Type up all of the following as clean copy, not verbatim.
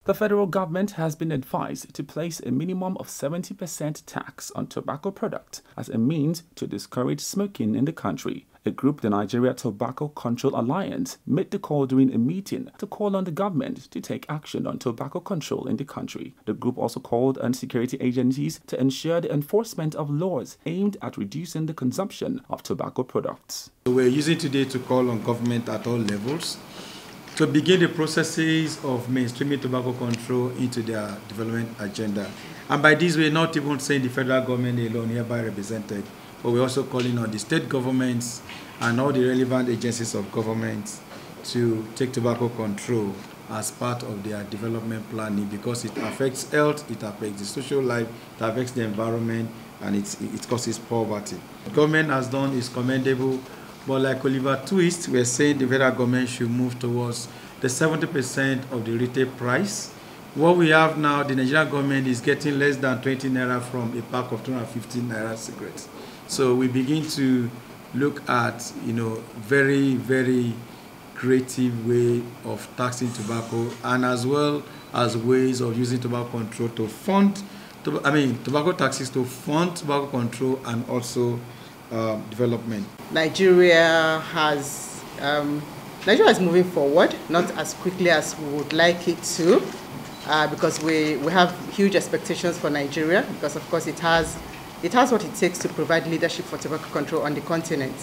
The federal government has been advised to place a minimum of 70% tax on tobacco products as a means to discourage smoking in the country. A group, the Nigeria Tobacco Control Alliance, made the call during a meeting to call on the government to take action on tobacco control in the country. The group also called on security agencies to ensure the enforcement of laws aimed at reducing the consumption of tobacco products. We're using today to call on government at all levels to begin the processes of mainstreaming tobacco control into their development agenda. And by this, we're not even saying the federal government alone hereby represented, but we're also calling on the state governments and all the relevant agencies of government to take tobacco control as part of their development planning, because it affects health, it affects the social life, it affects the environment, and it causes poverty. What the government has done is commendable. But like Oliver Twist, we're saying the federal government should move towards the 70% of the retail price. What we have now, the Nigerian government is getting less than 20 naira from a pack of 250 naira cigarettes. So we begin to look at, very, very creative way of taxing tobacco, and as well as ways of using tobacco control to fund, tobacco taxes to fund tobacco control and also development. Nigeria is moving forward, not as quickly as we would like it to, because we have huge expectations for Nigeria, because of course it has what it takes to provide leadership for tobacco control on the continent.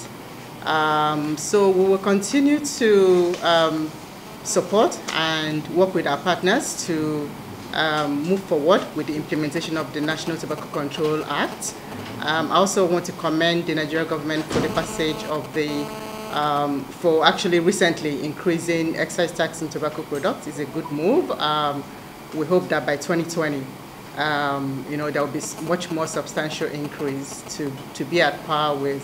So we will continue to support and work with our partners to move forward with the implementation of the National Tobacco Control Act. I also want to commend the Nigerian government for the passage of for actually recently increasing excise tax on tobacco products. It's a good move. We hope that by 2020, there will be much more substantial increase to be at par with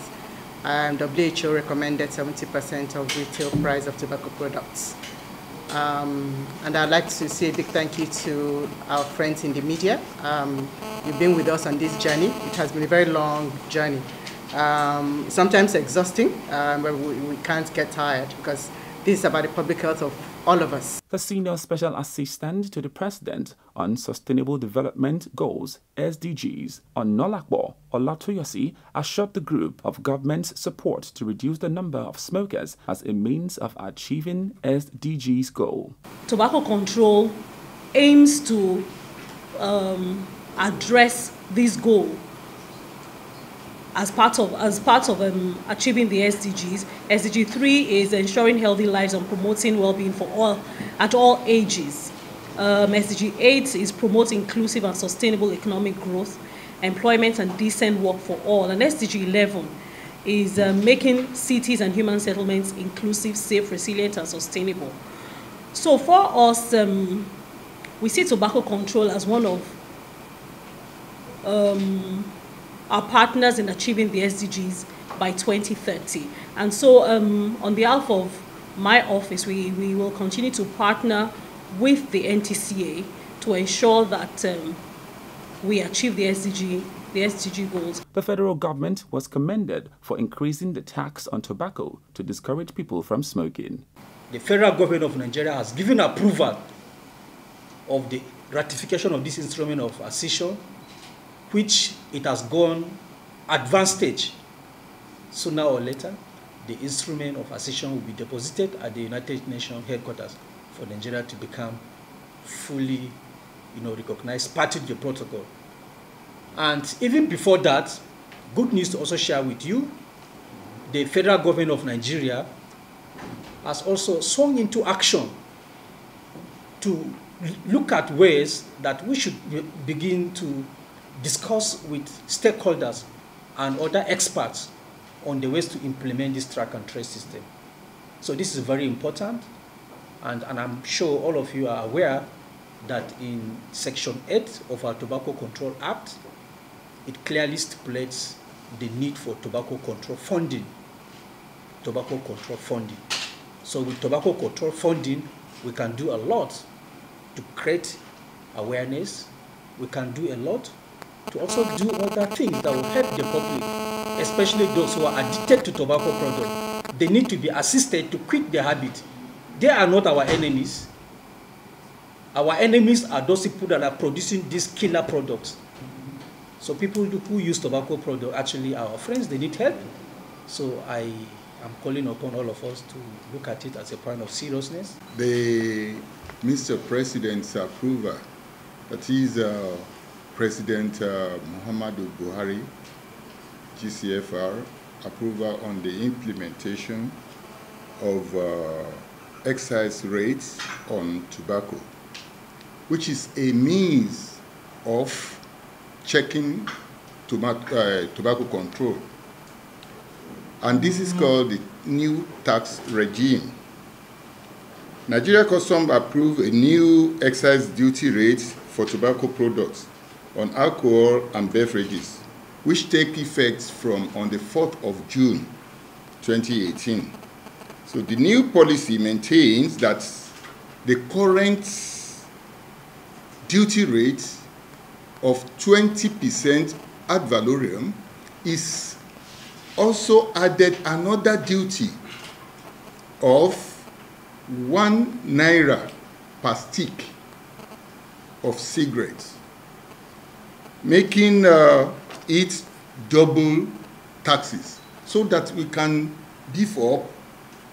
WHO recommended 70% of retail price of tobacco products. And I'd like to say a big thank you to our friends in the media. You've been with us on this journey. It has been a very long journey. Sometimes exhausting, but we can't get tired, because this is about the public health of all of us. The Senior Special Assistant to the President on Sustainable Development Goals, SDGs, Onolakbo Olatoyosi, assured the group of government's support to reduce the number of smokers as a means of achieving SDGs goal. Tobacco control aims to address this goal as part of achieving the SDGs. SDG 3 is ensuring healthy lives and promoting well-being for all at all ages. SDG 8 is promoting inclusive and sustainable economic growth, employment and decent work for all. And SDG 11 is making cities and human settlements inclusive, safe, resilient and sustainable. So for us, we see tobacco control as one of our partners in achieving the SDGs by 2030. And so on behalf of my office, we will continue to partner with the NTCA to ensure that we achieve the SDG goals. The federal government was commended for increasing the tax on tobacco to discourage people from smoking. The federal government of Nigeria has given approval of the ratification of this instrument of accession, which it has gone advanced stage. Sooner or later, the instrument of accession will be deposited at the United Nations headquarters for Nigeria to become fully, recognized party to the protocol. And even before that, good news to also share with you, the federal government of Nigeria has also swung into action to look at ways that we should begin to discuss with stakeholders and other experts on the ways to implement this track and trace system. So this is very important, and I'm sure all of you are aware that in Section 8 of our Tobacco Control Act, it clearly stipulates the need for tobacco control funding. Tobacco control funding. So with tobacco control funding, we can do a lot to create awareness. We can do a lot to also do other things that will help the public, especially those who are addicted to tobacco products. They need to be assisted to quit their habit. They are not our enemies. Our enemies are those people that are producing these killer products. So people who use tobacco products actually are our friends. They need help. So I am calling upon all of us to look at it as a point of seriousness. The Mr. President's approval, that is President Muhammadu Buhari, GCFR, approval on the implementation of excise rates on tobacco, which is a means of checking tobacco control. And this is called the new tax regime. Nigeria Customs approved a new excise duty rate for tobacco products on alcohol and beverages, which take effect from on the 4th of June 2018. So the new policy maintains that the current duty rate of 20% ad valorem is also added another duty of 1 naira per stick of cigarettes, making it double taxes, so that we can beef up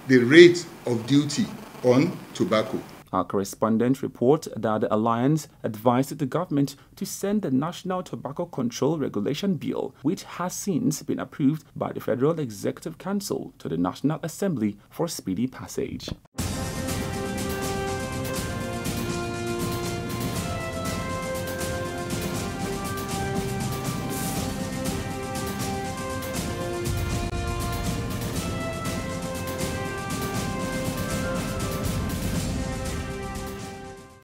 the rate of duty on tobacco. Our correspondent reports that the alliance advised the government to send the National Tobacco Control Regulation Bill, which has since been approved by the Federal Executive Council, to the National Assembly for speedy passage.